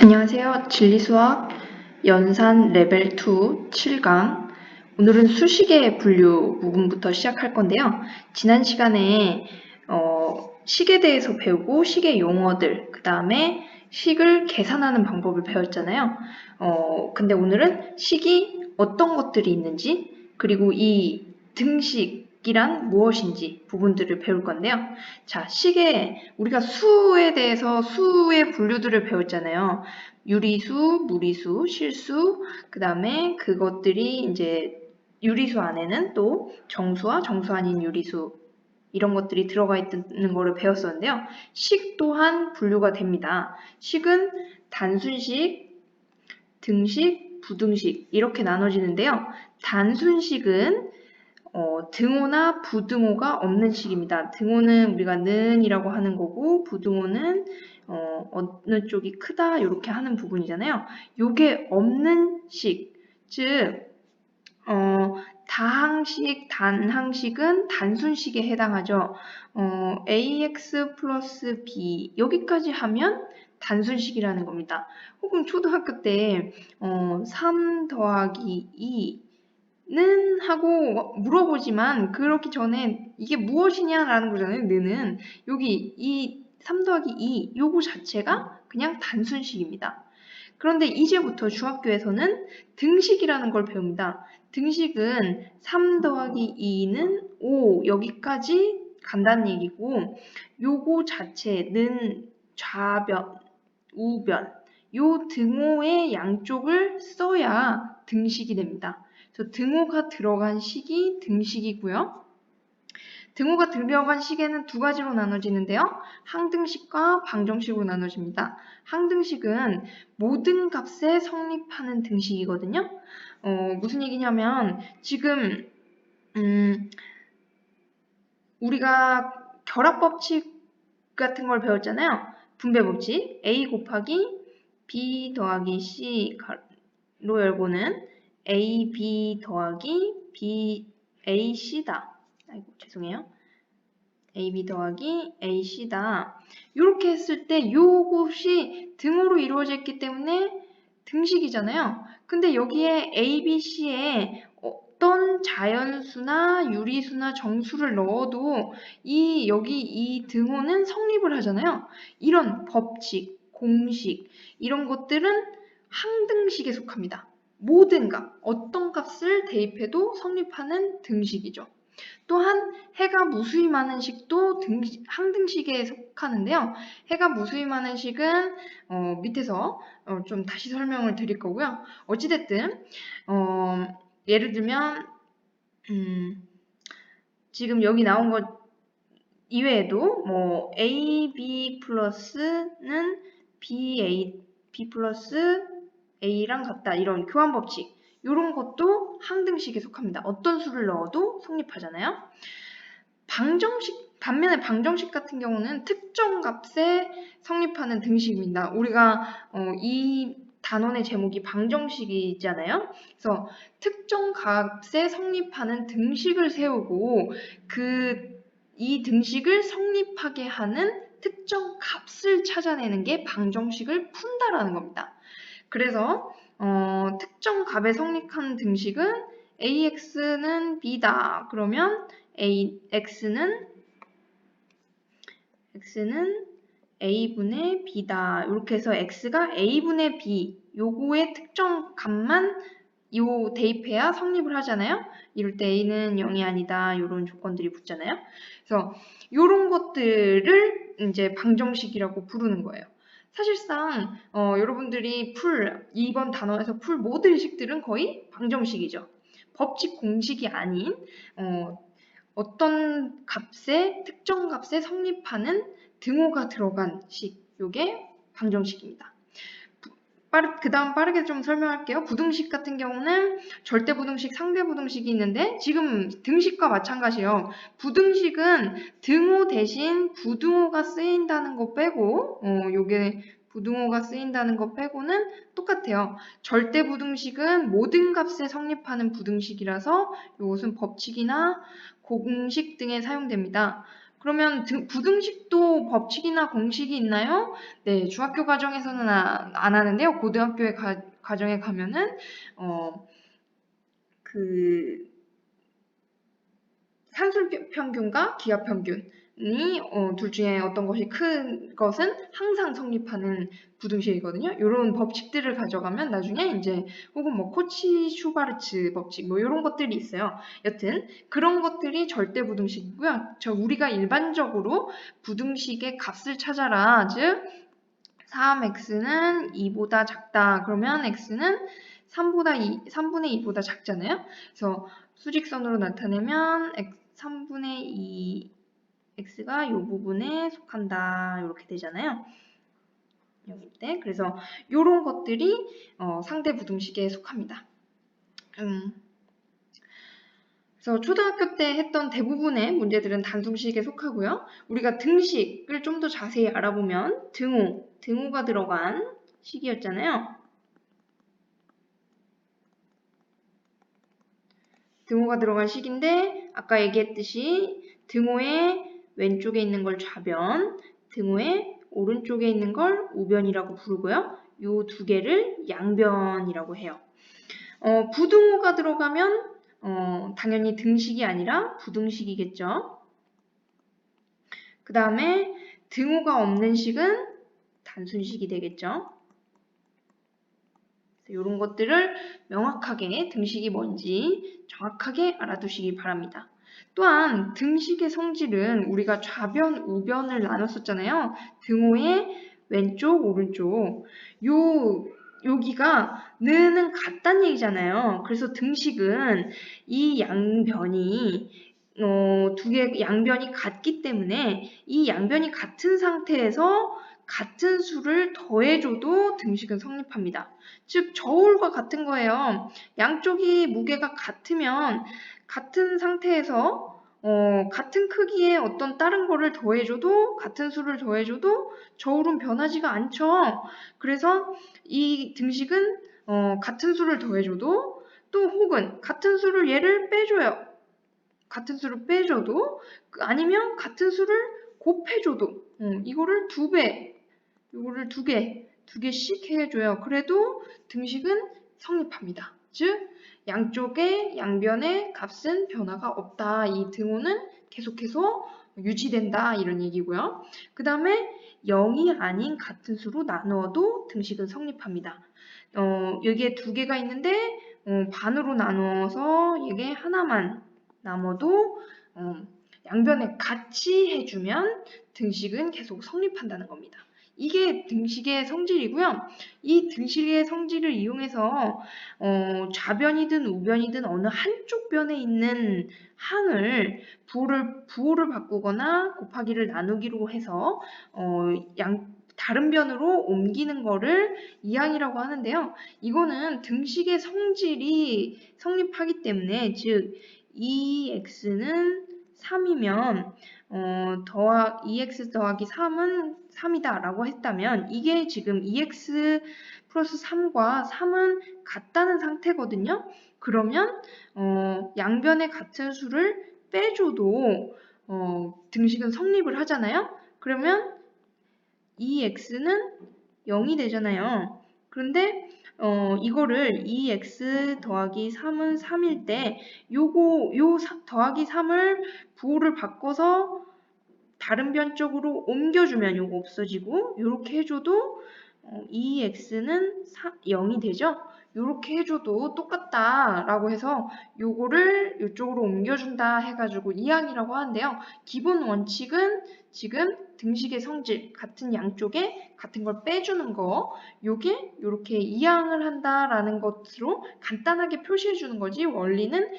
안녕하세요. 진리수학 연산 레벨 2 7강. 오늘은 수식의 분류 부분부터 시작할 건데요. 지난 시간에 식에 대해서 배우고 식의 용어들, 그 다음에 식을 계산하는 방법을 배웠잖아요. 근데 오늘은 식이 어떤 것들이 있는지, 그리고 이 등식이란 무엇인지 부분들을 배울 건데요. 자, 식에 우리가 수에 대해서 수의 분류들을 배웠잖아요. 유리수, 무리수, 실수, 그 다음에 그것들이 이제 유리수 안에는 또 정수와 정수 아닌 유리수 이런 것들이 들어가 있는 거를 배웠었는데요. 식 또한 분류가 됩니다. 식은 단순식, 등식, 부등식 이렇게 나눠지는데요. 단순식은 등호나 부등호가 없는 식입니다. 등호는 우리가 는이라고 하는 거고 부등호는 어느 쪽이 크다 이렇게 하는 부분이잖아요. 요게 없는 식, 즉 다항식, 단항식은 단순식에 해당하죠. ax 플러스 b 여기까지 하면 단순식이라는 겁니다. 혹은 초등학교 때 3 더하기 2는 하고 물어보지만 그렇기 전에 이게 무엇이냐라는 거잖아요. 는은 여기 이 3 더하기 2 요거 자체가 그냥 단순식입니다. 그런데 이제부터 중학교에서는 등식이라는 걸 배웁니다. 등식은 3 더하기 2는 5 여기까지 간다는 얘기고 요거 자체는 좌변, 우변 요 등호의 양쪽을 써야 등식이 됩니다. 그래서 등호가 들어간 식이 등식이고요. 등호가 들어간 식에는 두 가지로 나눠지는데요. 항등식과 방정식으로 나눠집니다. 항등식은 모든 값에 성립하는 등식이거든요. 무슨 얘기냐면 지금 우리가 결합법칙 같은 걸 배웠잖아요. 분배법칙 a 곱하기 b 더하기 c 로 열고는 ab 더하기 b ac다. 아이고 죄송해요. ab 더하기 ac다. 이렇게 했을 때 요것이 등호로 이루어져 있기 때문에 등식이잖아요. 근데 여기에 a, b, c에 어떤 자연수나 유리수나 정수를 넣어도 여기 이 등호는 성립을 하잖아요. 이런 법칙, 공식 이런 것들은 항등식에 속합니다. 모든 값, 어떤 값을 대입해도 성립하는 등식이죠. 또한 해가 무수히 많은 식도 항등식에 속하는데요. 해가 무수히 많은 식은 밑에서 좀 다시 설명을 드릴 거고요. 어찌됐든 예를 들면 지금 여기 나온 것 이외에도 뭐 A, B 플러스는 B 플러스 A랑 같다 이런 교환법칙 이런 것도 항등식에 속합니다. 어떤 수를 넣어도 성립하잖아요. 반면에 방정식 같은 경우는 특정 값에 성립하는 등식입니다. 우리가 이 단원의 제목이 방정식이잖아요. 그래서 특정 값에 성립하는 등식을 세우고 이 등식을 성립하게 하는 특정 값을 찾아내는 게 방정식을 푼다라는 겁니다. 그래서 특정 값에 성립하는 등식은 AX는 B다. 그러면 x는 a분의 b다. 이렇게 해서 x가 a분의 b 요거의 특정 값만 대입해야 성립을 하잖아요. 이럴 때 a는 0이 아니다. 이런 조건들이 붙잖아요. 그래서 이런 것들을 이제 방정식이라고 부르는 거예요. 사실상 여러분들이 이번 단원에서 풀 모든 식들은 거의 방정식이죠. 법칙 공식이 아닌 어떤 특정 값에 성립하는 등호가 들어간 식, 요게 방정식입니다. 그 다음 빠르게 좀 설명할게요. 부등식 같은 경우는 절대부등식, 상대부등식이 있는데 지금 등식과 마찬가지예요. 부등식은 등호 대신 부등호가 쓰인다는 거 빼고 요게 부등호가 쓰인다는 거 빼고는 똑같아요. 절대부등식은 모든 값에 성립하는 부등식이라서 이것은 법칙이나 공식 등에 사용됩니다. 그러면 부등식도 법칙이나 공식이 있나요? 네, 중학교 과정에서는 안 하는데요. 고등학교의 과정에 가면은 그 산술평균과 기하평균이 둘 중에 어떤 것이 큰 것은 항상 성립하는 부등식이거든요. 이런 법칙들을 가져가면 나중에 이제 혹은 뭐 코치-슈바르츠 법칙 뭐 이런 것들이 있어요. 여튼 그런 것들이 절대 부등식이고요. 우리가 일반적으로 부등식의 값을 찾아라. 즉 3x는 2보다 작다. 그러면 x는 3분의 2보다 작잖아요. 그래서 수직선으로 나타내면 3분의 2 x가 이 부분에 속한다. 이렇게 되잖아요. 여기 때. 그래서 이런 것들이 상대 부등식에 속합니다. 그래서 초등학교 때 했던 대부분의 문제들은 단순식에 속하고요. 우리가 등식을 좀 더 자세히 알아보면 등호가 들어간 식이었잖아요. 등호가 들어간 식인데 아까 얘기했듯이 등호의 왼쪽에 있는 걸 좌변, 등호의 오른쪽에 있는 걸 우변이라고 부르고요. 이 두 개를 양변이라고 해요. 부등호가 들어가면 당연히 등식이 아니라 부등식이겠죠. 그 다음에 등호가 없는 식은 단순식이 되겠죠. 이런 것들을 명확하게 등식이 뭔지 정확하게 알아두시기 바랍니다. 또한 등식의 성질은 우리가 좌변, 우변을 나눴었잖아요. 등호의 왼쪽, 오른쪽. 여기가 는은 같다는 얘기잖아요. 그래서 등식은 이 양변이 두 개 양변이 같기 때문에 이 양변이 같은 상태에서 같은 수를 더해줘도 등식은 성립합니다. 즉 저울과 같은 거예요. 양쪽이 무게가 같으면 같은 상태에서 같은 크기의 어떤 다른 거를 더해줘도 같은 수를 더해줘도 저울은 변하지가 않죠. 그래서 이 등식은 같은 수를 더해줘도 또 혹은 같은 수를 얘를 빼줘요. 같은 수를 빼줘도 아니면 같은 수를 곱해줘도 이거를 이거를 두 개씩 해줘요. 그래도 등식은 성립합니다. 즉 양쪽의 양변의 값은 변화가 없다. 이 등호는 계속해서 유지된다. 이런 얘기고요. 그 다음에 0이 아닌 같은 수로 나누어도 등식은 성립합니다. 여기에 두 개가 있는데 반으로 나누어서 이게 하나만 남아도 양변에 같이 해주면 등식은 계속 성립한다는 겁니다. 이게 등식의 성질이고요. 이 등식의 성질을 이용해서 좌변이든 우변이든 어느 한쪽 변에 있는 항을 부호를 바꾸거나 곱하기를 나누기로 해서 다른 변으로 옮기는 거를 이항이라고 하는데요. 이거는 등식의 성질이 성립하기 때문에 즉 2x는 3이면 2x 더하기 3은 3이다 라고 했다면 이게 지금 2x 플러스 3과 3은 같다는 상태거든요. 그러면 양변의 같은 수를 빼줘도 등식은 성립을 하잖아요. 그러면 2x는 0이 되잖아요. 그런데 이거를 2x 더하기 3은 3일 때 요 더하기 3을 부호를 바꿔서 다른 변 쪽으로 옮겨주면 요거 없어지고 요렇게 해줘도 2x는 0이 되죠. 요렇게 해줘도 똑같다라고 해서 요거를 이쪽으로 옮겨준다 해가지고 이항이라고 하는데요. 기본 원칙은 지금 등식의 성질, 같은 양쪽에 같은 걸 빼주는 거, 요게 요렇게 이항을 한다라는 것으로 간단하게 표시해 주는 거지 원리는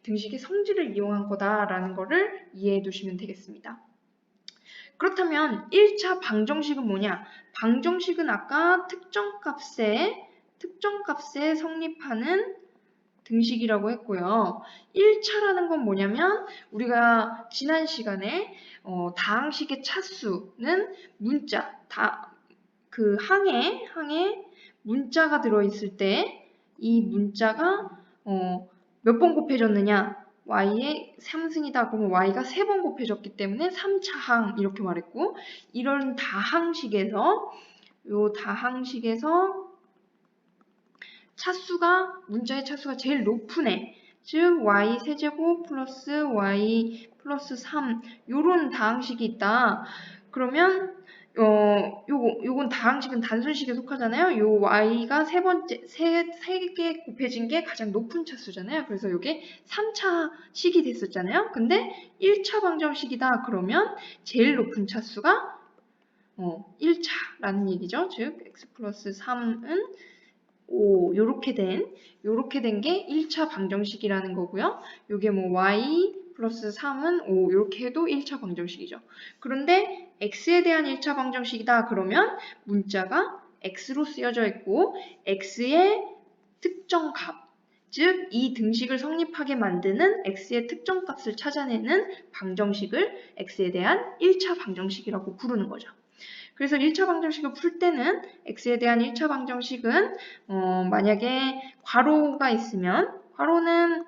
등식의 성질을 이용한 거다라는 거를 이해해 두시면 되겠습니다. 그렇다면 1차 방정식은 뭐냐? 방정식은 아까 특정 값에 성립하는 등식이라고 했고요. 1차라는 건 뭐냐면 우리가 지난 시간에 다항식의 차수는 문자, 그 항에 문자가 들어있을 때 이 문자가 몇 번 곱해졌느냐? y의 3승이다. 그러면 y가 3번 곱해졌기 때문에 3차 항 이렇게 말했고, 이런 다항식에서 문자의 차수가 제일 높은 애, 즉 y 세제곱 플러스 y 플러스 3 요런 다항식이 있다. 그러면 요건 다항식은 단순식에 속하잖아요. 요 y가 세 개 곱해진 게 가장 높은 차수잖아요. 그래서 요게 3차식이 됐었잖아요. 근데 1차 방정식이다. 그러면 제일 높은 차수가 1차라는 얘기죠. 즉 x 플러스 3은 5 요렇게 된 게 1차 방정식이라는 거고요. 요게 뭐 y 플러스 3은 5 이렇게 해도 1차 방정식이죠. 그런데 x에 대한 1차 방정식이다. 그러면 문자가 x로 쓰여져 있고 x의 특정 값, 즉 이 등식을 성립하게 만드는 x의 특정 값을 찾아내는 방정식을 x에 대한 1차 방정식이라고 부르는 거죠. 그래서 1차 방정식을 풀 때는 x에 대한 1차 방정식은 만약에 괄호가 있으면 괄호는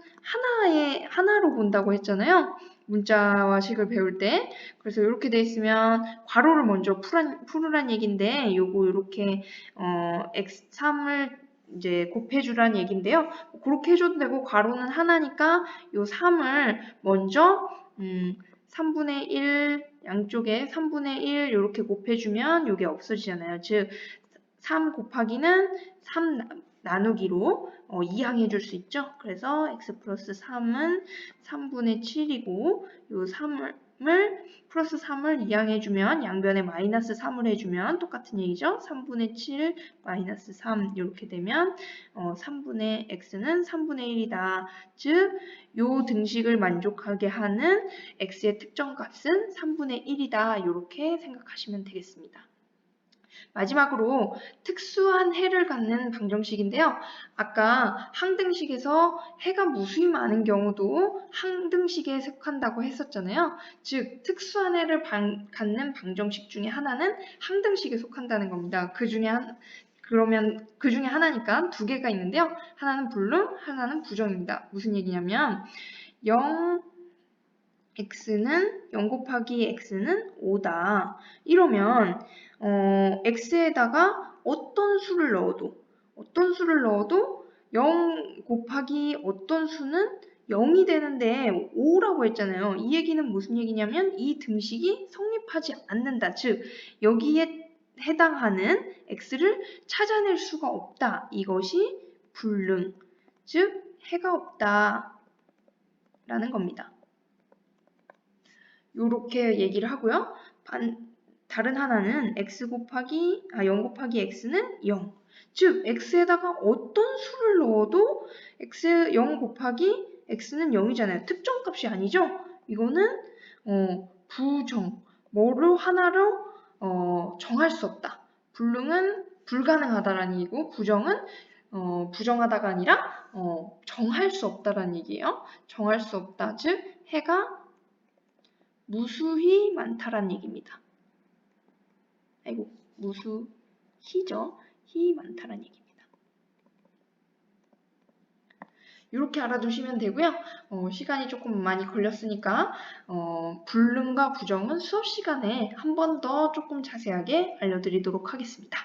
하나로 본다고 했잖아요. 문자와 식을 배울 때. 그래서 이렇게 돼 있으면 괄호를 먼저 풀으란 얘기인데 요거 이렇게 x3을 이제 곱해주란 얘기인데요. 그렇게 해줘도 되고 괄호는 하나니까 요 3을 먼저 3분의 1 양쪽에 3분의 1 이렇게 곱해주면 이게 없어지잖아요. 즉 3 곱하기는 3 나누기로 이항해 줄 수 있죠. 그래서 x 플러스 3은 3분의 7이고 요 3을 플러스 3을 이항해 주면 양변에 마이너스 3을 해주면 똑같은 얘기죠. 3분의 7 마이너스 3 이렇게 되면 3분의 x는 3분의 1이다. 즉 요 등식을 만족하게 하는 x의 특정 값은 3분의 1이다. 이렇게 생각하시면 되겠습니다. 마지막으로 특수한 해를 갖는 방정식인데요. 아까 항등식에서 해가 무수히 많은 경우도 항등식에 속한다고 했었잖아요. 즉 특수한 해를 갖는 방정식 중에 하나는 항등식에 속한다는 겁니다. 그 중에 하나니까 두 개가 있는데요. 하나는 불능, 하나는 부정입니다. 무슨 얘기냐면 0 곱하기 x는 5다. 이러면 x에다가 어떤 수를 넣어도 0 곱하기 어떤 수는 0이 되는데 5라고 했잖아요. 이 얘기는 무슨 얘기냐면 이 등식이 성립하지 않는다. 즉 여기에 해당하는 x를 찾아낼 수가 없다. 이것이 불능, 즉 해가 없다 라는 겁니다. 요렇게 얘기를 하고요. 다른 하나는 0 곱하기 x는 0. 즉 x에다가 어떤 수를 넣어도 0 곱하기 x는 0이잖아요. 특정값이 아니죠. 이거는 부정, 뭐로 하나로 정할 수 없다. 불능은 불가능하다라는 얘기고 부정은 부정하다가 아니라 정할 수 없다라는 얘기예요. 정할 수 없다. 즉 해가 무수히 많다라는 얘기입니다. 아이고, 무수히죠. 히 많다라는 얘기입니다. 이렇게 알아두시면 되고요. 시간이 조금 많이 걸렸으니까 불능과 부정은 수업 시간에 한 번 더 조금 자세하게 알려드리도록 하겠습니다.